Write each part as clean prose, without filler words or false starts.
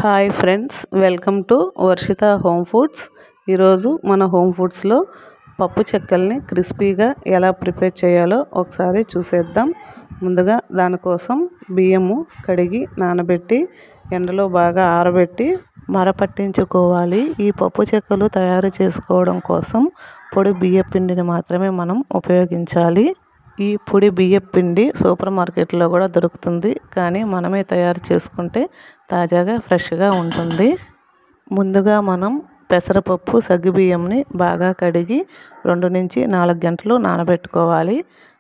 Hi friends, welcome to Varshita home foods. ఈరోజు మన home ఫుడ్స్లో పప్పు చెక్కల్ని క్రిస్పీగా ఎలా ప్రిపేర్ చేయాలో ఒకసారి చూసేద్దాం. ముందుగా దానికోసం బియ్యము కడిగి నానబెట్టి ఎండలో బాగా ఆరబెట్టి మరపట్టించుకోవాలి. ఈ పప్పు చెక్కలు తయారు చేసుకోవడం కోసం పొడి బియ్య పిండిని మాత్రమే మనం ఉపయోగించాలి. ఈ పొడి బియ్యం పిండి సూపర్ మార్కెట్లో కూడా దొరుకుతుంది, కానీ మనమే తయారు చేసుకుంటే తాజాగా ఫ్రెష్గా ఉంటుంది. ముందుగా మనం పెసరపప్పు సగ్గుబియ్యంని బాగా కడిగి 2 నుంచి 4 గంటలు నానబెట్టుకోవాలి.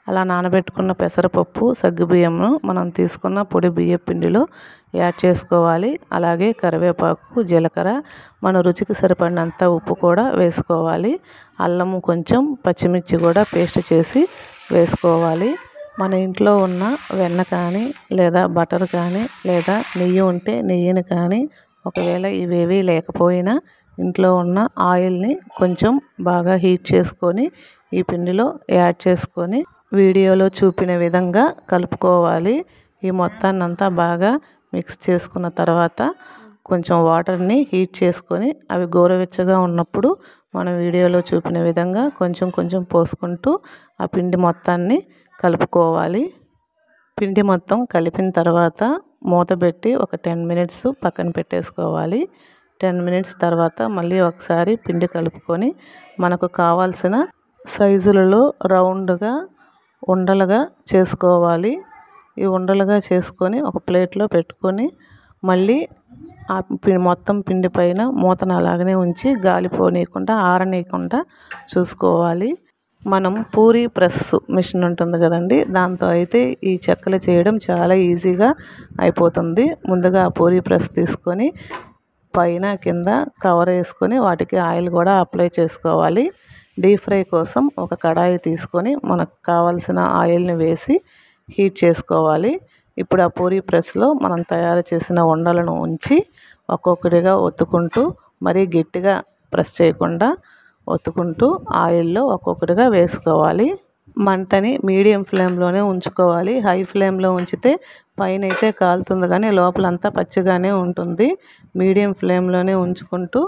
అలా నానబెట్టుకున్న పెసరపప్పు సగ్గుబియ్యంను మనం తీసుకున్న పొడి బియ్యం పిండిలో యాడ్ చేసుకోవాలి. అలాగే కరివేపాకు, జీలకర్ర, మన రుచికి సరిపడినంత ఉప్పు కూడా వేసుకోవాలి. అల్లము కొంచెం, పచ్చిమిర్చి కూడా పేస్ట్ చేసి వేసుకోవాలి. మన ఇంట్లో ఉన్న వెన్న కానీ లేదా బటర్ కానీ లేదా నెయ్యి ఉంటే నెయ్యిని కానీ, ఒకవేళ ఇవేవి లేకపోయినా ఇంట్లో ఉన్న ఆయిల్ని కొంచెం బాగా హీట్ చేసుకొని ఈ పిండిలో యాడ్ చేసుకొని వీడియోలో చూపిన విధంగా కలుపుకోవాలి. ఈ మొత్తాన్నంతా బాగా మిక్స్ చేసుకున్న తర్వాత కొంచెం వాటర్ని హీట్ చేసుకొని అవి గోరువెచ్చగా ఉన్నప్పుడు మన వీడియోలో చూపిన విధంగా కొంచెం కొంచెం పోసుకుంటూ ఆ పిండి మొత్తాన్ని కలుపుకోవాలి. పిండి మొత్తం కలిపిన తర్వాత మూత పెట్టి ఒక 10 మినిట్స్ పక్కన పెట్టేసుకోవాలి. 10 మినిట్స్ తర్వాత మళ్ళీ ఒకసారి పిండి కలుపుకొని మనకు కావాల్సిన సైజులలో రౌండ్గా ఉండలుగా చేసుకోవాలి. ఈ ఉండలుగా చేసుకొని ఒక ప్లేట్లో పెట్టుకొని మళ్ళీ ఆ మొత్తం పిండి పైన మూతను అలాగనే ఉంచి గాలిపోనీయకుండా ఆరనీయకుండా చూసుకోవాలి. మనం పూరీ ప్రెస్ మిషన్ ఉంటుంది కదండి, దాంతో అయితే ఈ చెక్కలు చేయడం చాలా ఈజీగా అయిపోతుంది. ముందుగా పూరీ ప్రెస్ తీసుకొని పైన కింద కవర్ వేసుకొని వాటికి ఆయిల్ కూడా అప్లై చేసుకోవాలి. డీప్ ఫ్రై కోసం ఒక కడాయి తీసుకొని మనకు కావాల్సిన ఆయిల్ని వేసి హీట్ చేసుకోవాలి. ఇప్పుడు ఆ పూరీ ప్రెస్లో మనం తయారు చేసిన ఉండలను ఉంచి ఒక్కొక్కటిగా ఒత్తుకుంటూ, మరీ గట్టిగా ప్రెస్ చేయకుండా ఒత్తుకుంటూ ఆయిల్లో ఒక్కొక్కటిగా వేసుకోవాలి. మంటని మీడియం ఫ్లేమ్లోనే ఉంచుకోవాలి. హై ఫ్లేమ్లో ఉంచితే పైన అయితే కాలుతుంది కానీ లోపలంతా పచ్చిగానే ఉంటుంది. మీడియం ఫ్లేమ్లోనే ఉంచుకుంటూ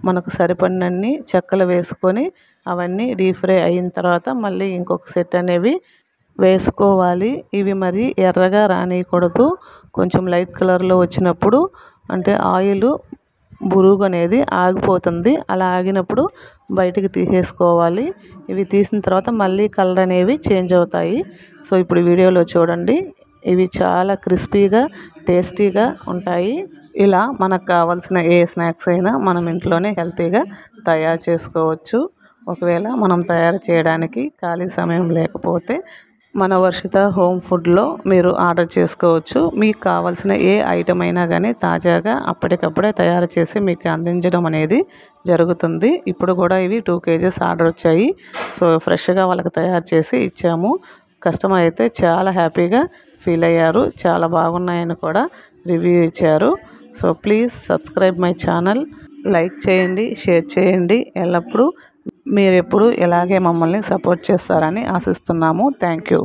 మనకు సరిపడినన్ని చెక్కలు వేసుకొని అవన్నీ డీప్ ఫ్రై అయిన తర్వాత మళ్ళీ ఇంకొక సెట్ అనేవి వేసుకోవాలి. ఇవి మరి ఎర్రగా రానియకూడదు. కొంచెం లైట్ కలర్లో వచ్చినప్పుడు అంటే ఆయిల్ బురుగు అనేది ఆగిపోతుంది. అలా ఆగినప్పుడు బయటికి తీసేసుకోవాలి. ఇవి తీసిన తర్వాత మళ్ళీ కలర్ అనేవి చేంజ్ అవుతాయి. సో ఇప్పుడు వీడియోలో చూడండి, ఇవి చాలా క్రిస్పీగా టేస్టీగా ఉంటాయి. ఇలా మనకు కావాల్సిన ఏ స్నాక్స్ అయినా మనం ఇంట్లోనే హెల్తీగా తయారు చేసుకోవచ్చు. ఒకవేళ మనం తయారు చేయడానికి ఖాళీ సమయం లేకపోతే మన వర్షిత హోమ్ ఫుడ్లో మీరు ఆర్డర్ చేసుకోవచ్చు. మీకు కావాల్సిన ఏ ఐటమ్ అయినా కానీ తాజాగా అప్పటికప్పుడే తయారు చేసి మీకు అందించడం అనేది జరుగుతుంది. ఇప్పుడు కూడా ఇవి 2 kgs ఆర్డర్ వచ్చాయి. సో ఫ్రెష్గా వాళ్ళకి తయారు చేసి ఇచ్చాము. కస్టమర్ అయితే చాలా హ్యాపీగా ఫీల్ అయ్యారు. చాలా బాగున్నాయని కూడా రివ్యూ ఇచ్చారు. So please subscribe my channel. Like చేయండి, షేర్ చేయండి. ఎల్లప్పుడూ మీరు ఎప్పుడు ఇలాగే మమ్మల్ని సపోర్ట్ చేస్తారని ఆశిస్తున్నాము. Thank you.